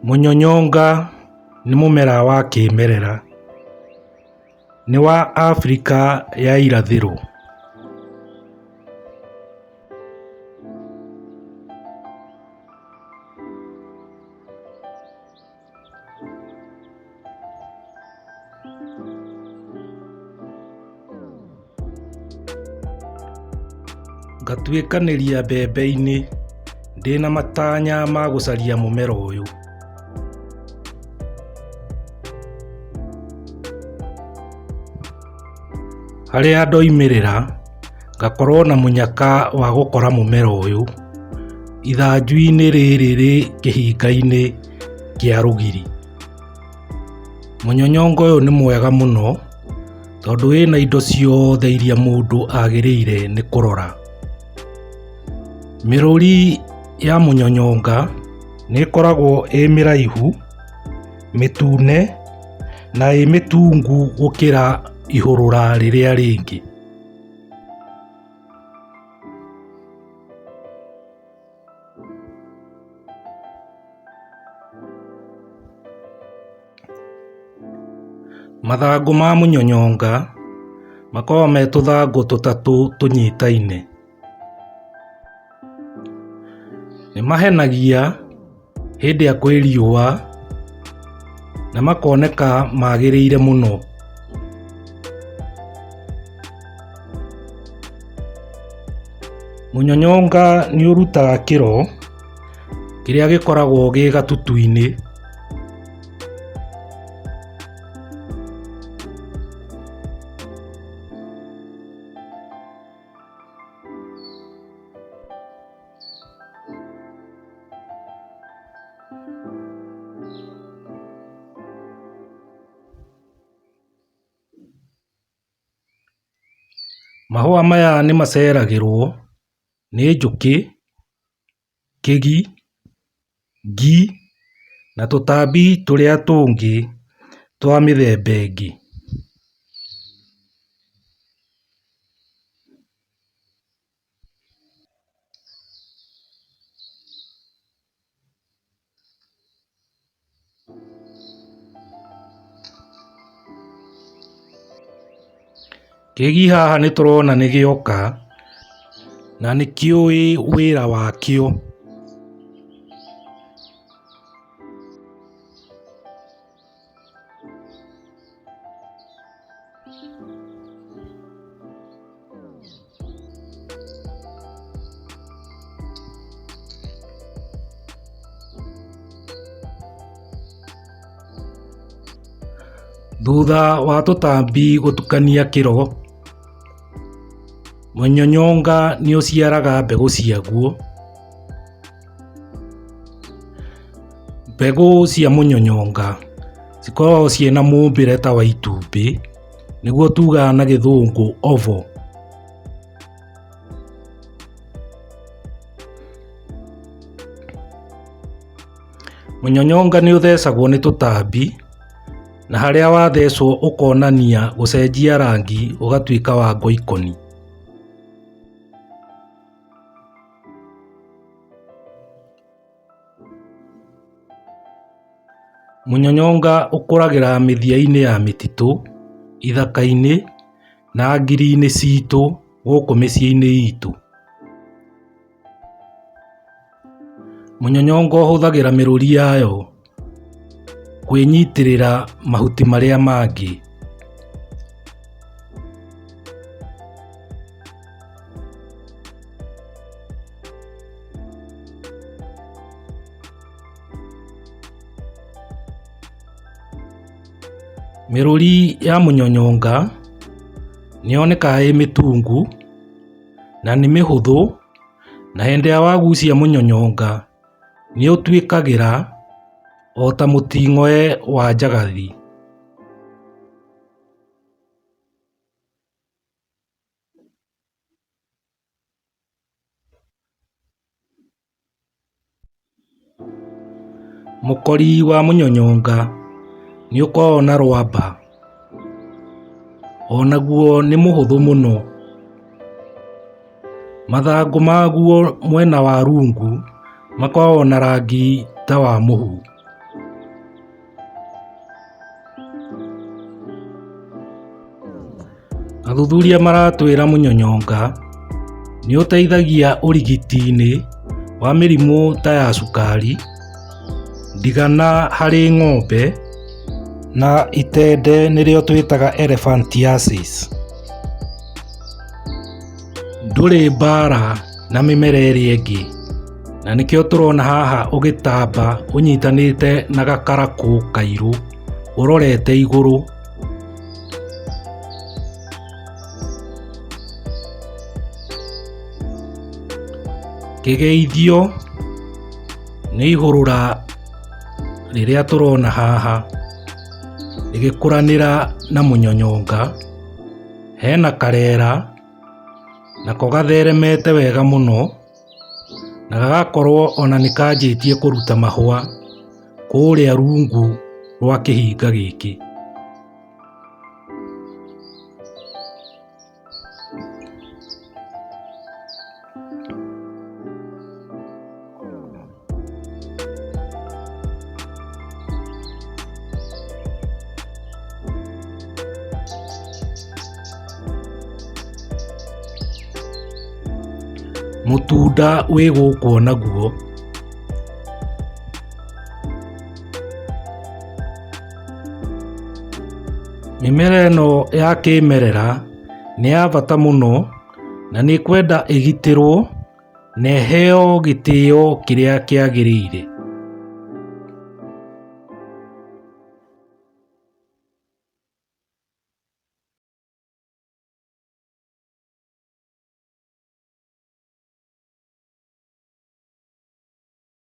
Mũnyonyonga nĩ mũmera wa kĩmerera. Nĩ wa Afrika ya irathĩro. Ngatuĩkanĩria mbembe-inĩ ndĩna matanya ma gũcaria mũmera ũyũ. Harĩa ndoimĩrĩra ngakorwo na mũnyaka wa gũkora mũmera ũyũ ithanjũ-inĩ rĩrĩ rĩ kĩhinga-inĩ kĩa rũgiri. Mũnyonyonga ũyũ nĩ mwega mũno tondũ wĩna indo ciothe iria mũndũ agĩrĩire nĩ kũrora. Mĩrũri ya mũnyonyonga nĩ ĩkoragwo ĩ mĩraihu, mĩtune na ĩ mĩtungu gũkĩra ihũrũra rĩrĩa rĩngĩ. Mathangũ ma mũnyonyonga makoragwo me tũthangũ tũtatũ tũnyitaine. Nĩ mahenagia hĩndĩ ya kwĩ riũa na makoneka magĩrĩire mũno. Mũnyonyonga nĩ ũrutaga kĩro kĩrĩa gĩkoragwo gĩ gatutu-inĩ. Mahũa maya nĩ maceragĩrwo nĩ njũkĩ, kĩgi, ngi na tũtambi tũrĩa tũngĩ twa mĩthemba ĩngĩ. Kĩgi haha nĩ tũrona nĩ gĩoka na nĩ kĩũĩ wĩra wakĩo. Thutha wa tũtambi gũtukania kĩro, mũnyonyonga nĩ ũciaraga mbegũ ciaguo. Mbegũ cia mũnyonyonga cikoragwo ciĩna mũmbĩre ta wa itumbĩ, nĩguo tugaga na gĩthũngũ oval. Mũnyonyonga nĩ ũthecagwo nĩ tũtambi na harĩa wathecwo ũkonania gũcenjia rangi ũgatuĩka wa ngoikoni. Mũnyonyonga ũkũragĩra mĩthia-inĩ ya mĩtitũ, ithaka-inĩ na ngiri-inĩ citũ gũkũ mĩciĩ-inĩ itũ. Mũnyonyonga ũhũthagĩra mĩrũri yayo kwĩnyitĩrĩra mahuti marĩa mangĩ. Mĩrũri ya mũnyonyonga nĩ yonekaga ĩ mĩtungu na nĩ mĩhũthũ, na hĩndĩ ĩrĩa wagucia mũnyonyonga nĩ ũtuĩkagĩra o ta mũting'oe wa njagathi. Mũkori wa mũnyonyonga nĩ ũkoragwo na rwamba, onaguo nĩ mũhũthũ mũno. Mathangũ maguo mwena wa rungu makoragwo na rangi ta wa mũhu. Athuthuria maratwĩra mũnyonyonga nĩ ũteithagia ũrigiti-inĩ wa mĩrimũ ta ya cukari, ndigana harĩ ng'ombe na itende nĩrĩo twĩtaga elephantiasis. Ndũrĩ mbara na mĩmera ĩrĩa ĩngĩ, na nĩkĩo tũrona haha ũgĩtamba ũnyitanĩte na gakarakũ kairũ ũrorete igũrũ. Kĩgeithio nĩ ihũrũra rĩrĩa tũrona haha rĩgĩkũranĩra na mũnyonyonga, hena karera nako gatheremete wega mũno na gagakorwo ona nĩ kanjĩtie kũruta mahũa kũrĩa rungu rwa kĩhinga gĩkĩ. Mũtunda wĩ gũkũ naguo, mĩmera ĩno ya kĩmerera nĩ ya bata mũno na nĩ kwenda ĩgitĩrwo na ĩheo gĩtĩo kĩrĩa kĩagĩrĩire.